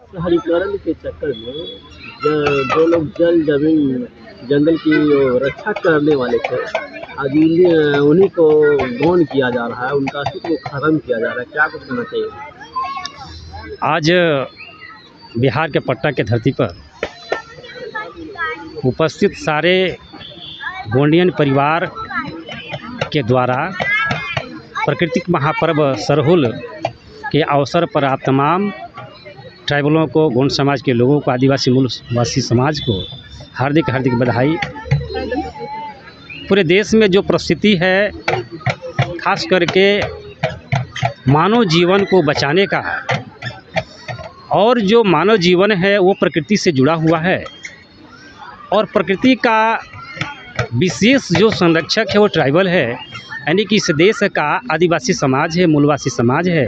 शहरीकरण के चक्कर में जो लोग जल जमीन जंगल की रक्षा करने वाले थे, आज उन्हीं को गौन किया जा रहा है, उनका अस्तित्व को खत्म किया जा रहा है। क्या कुछ कहना चाहिए? आज बिहार के पटना के धरती पर उपस्थित सारे गोंडियन परिवार के द्वारा प्राकृतिक महापर्व सरहुल के अवसर पर आप तमाम ट्राइबलों को, गोंड समाज के लोगों को, आदिवासी मूलवासी समाज को हार्दिक हार्दिक बधाई। पूरे देश में जो परिस्थिति है, खास करके मानव जीवन को बचाने का, और जो मानव जीवन है वो प्रकृति से जुड़ा हुआ है, और प्रकृति का विशेष जो संरक्षक है वो ट्राइबल है, यानी कि इस देश का आदिवासी समाज है, मूलवासी समाज है,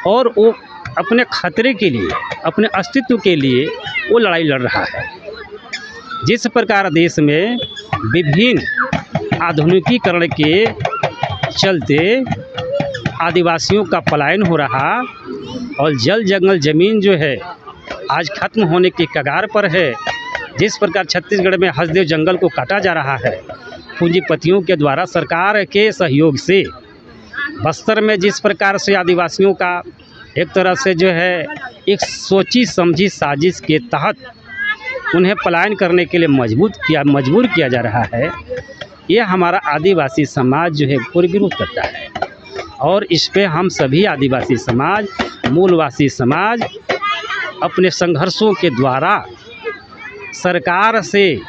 और वो अपने खतरे के लिए, अपने अस्तित्व के लिए वो लड़ाई लड़ रहा है। जिस प्रकार देश में विभिन्न आधुनिकीकरण के चलते आदिवासियों का पलायन हो रहा, और जल जंगल ज़मीन जो है आज खत्म होने की कगार पर है, जिस प्रकार छत्तीसगढ़ में हसदेव जंगल को काटा जा रहा है पूंजीपतियों के द्वारा, सरकार के सहयोग से बस्तर में जिस प्रकार से आदिवासियों का एक तरह से जो है एक सोची समझी साजिश के तहत उन्हें पलायन करने के लिए मजबूर किया जा रहा है, ये हमारा आदिवासी समाज जो है पूरी विरोध करता है। और इस पे हम सभी आदिवासी समाज, मूलवासी समाज अपने संघर्षों के द्वारा सरकार से,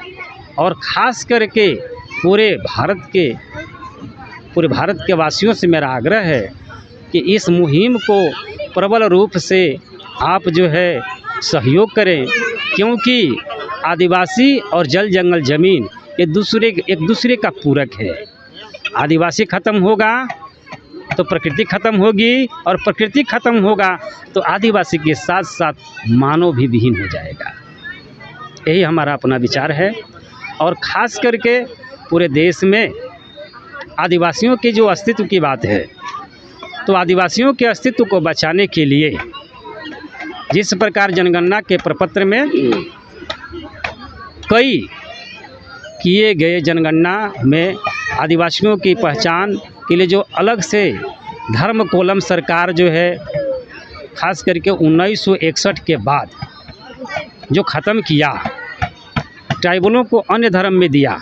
और ख़ास करके पूरे भारत के वासियों से मेरा आग्रह है कि इस मुहिम को प्रबल रूप से आप जो है सहयोग करें, क्योंकि आदिवासी और जल जंगल ज़मीन एक दूसरे का पूरक है। आदिवासी ख़त्म होगा तो प्रकृति ख़त्म होगी, और प्रकृति ख़त्म होगा तो आदिवासी के साथ साथ मानव भी विहीन हो जाएगा। यही हमारा अपना विचार है। और ख़ास करके पूरे देश में आदिवासियों के जो अस्तित्व की बात है, तो आदिवासियों के अस्तित्व को बचाने के लिए जिस प्रकार जनगणना के प्रपत्र में कई किए गए जनगणना में आदिवासियों की पहचान के लिए जो अलग से धर्म कॉलम सरकार जो है ख़ास करके 1961 के बाद जो ख़त्म किया, ट्राइबलों को अन्य धर्म में दिया,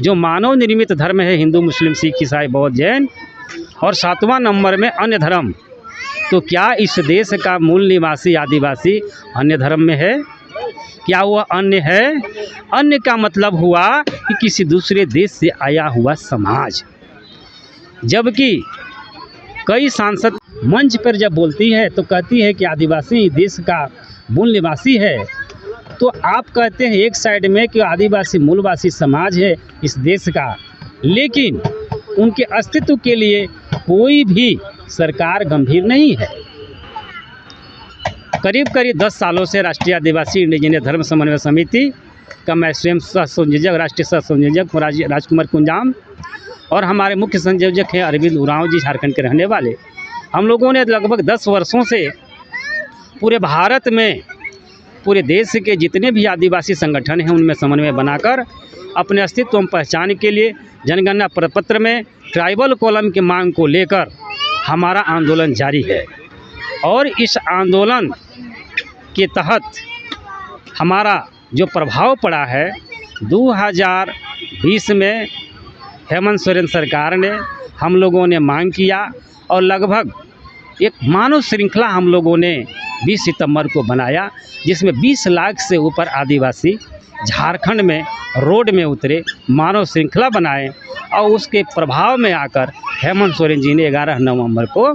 जो मानव निर्मित धर्म है हिंदू, मुस्लिम, सिख, ईसाई, बौद्ध, जैन, और 7वां नंबर में अन्य धर्म। तो क्या इस देश का मूल निवासी आदिवासी अन्य धर्म में है? क्या वह अन्य है? अन्य का मतलब हुआ कि किसी दूसरे देश से आया हुआ समाज। जबकि कई सांसद मंच पर जब बोलती है तो कहती है कि आदिवासी देश का मूल निवासी है, तो आप कहते हैं एक साइड में कि आदिवासी मूलवासी समाज है इस देश का, लेकिन उनके अस्तित्व के लिए कोई भी सरकार गंभीर नहीं है। करीब 10 सालों से राष्ट्रीय आदिवासी इंडिजिनियस धर्म समन्वय समिति का मैं स्वयं सह संयोजक, राष्ट्रीय सह संयोजक राजकुमार कुंजाम, और हमारे मुख्य संयोजक हैं अरविंद उरांव जी, झारखंड के रहने वाले। हम लोगों ने लगभग 10 वर्षों से पूरे भारत में, पूरे देश के जितने भी आदिवासी संगठन हैं उनमें समन्वय बनाकर अपने अस्तित्व और पहचान के लिए जनगणना प्रपत्र में ट्राइबल कॉलम की मांग को लेकर हमारा आंदोलन जारी है। और इस आंदोलन के तहत हमारा जो प्रभाव पड़ा है, 2020 में हेमंत सोरेन सरकार ने, हम लोगों ने मांग किया, और लगभग एक मानव श्रृंखला हम लोगों ने 20 सितंबर को बनाया, जिसमें 20 लाख से ऊपर आदिवासी झारखंड में रोड में उतरे, मानव श्रृंखला बनाए, और उसके प्रभाव में आकर हेमंत सोरेन जी ने 11 नवंबर को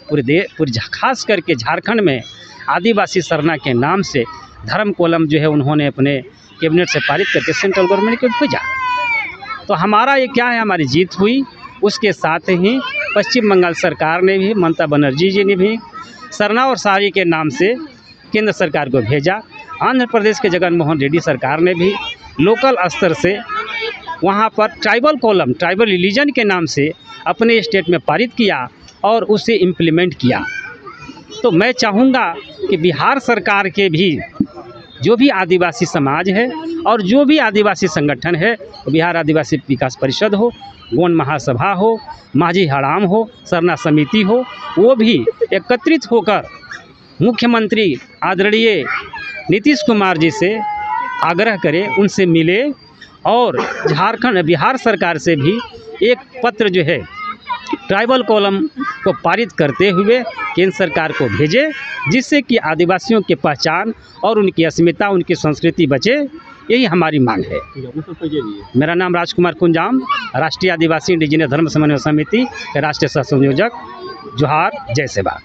पूरे खास करके झारखंड में आदिवासी सरना के नाम से धर्म कॉलम जो है उन्होंने अपने कैबिनेट से पारित करके सेंट्रल गवर्नमेंट को भेजा। तो हमारा ये क्या है, हमारी जीत हुई। उसके साथ ही पश्चिम बंगाल सरकार ने भी, ममता बनर्जी जी ने भी सरना और सारी के नाम से केंद्र सरकार को भेजा। आंध्र प्रदेश के जगन मोहन रेड्डी सरकार ने भी लोकल स्तर से वहाँ पर ट्राइबल कॉलम, ट्राइबल रिलीजन के नाम से अपने स्टेट में पारित किया और उसे इम्प्लीमेंट किया। तो मैं चाहूँगा कि बिहार सरकार के भी जो भी आदिवासी समाज है और जो भी आदिवासी संगठन है, बिहार आदिवासी विकास परिषद हो, गोंड महासभा हो, माझी हड़ाम हो, सरना समिति हो, वो भी एकत्रित होकर मुख्यमंत्री आदरणीय नीतीश कुमार जी से आग्रह करें, उनसे मिले और बिहार सरकार से भी एक पत्र जो है ट्राइबल कॉलम को पारित करते हुए केंद्र सरकार को भेजे, जिससे कि आदिवासियों की पहचान और उनकी अस्मिता, उनकी संस्कृति बचे। यही हमारी मांग है। मेरा नाम राजकुमार कुंजाम, राष्ट्रीय आदिवासी इंडिजिनस धर्म समन्वय समिति के राष्ट्रीय सह संयोजक। जोहार, जय सेवा।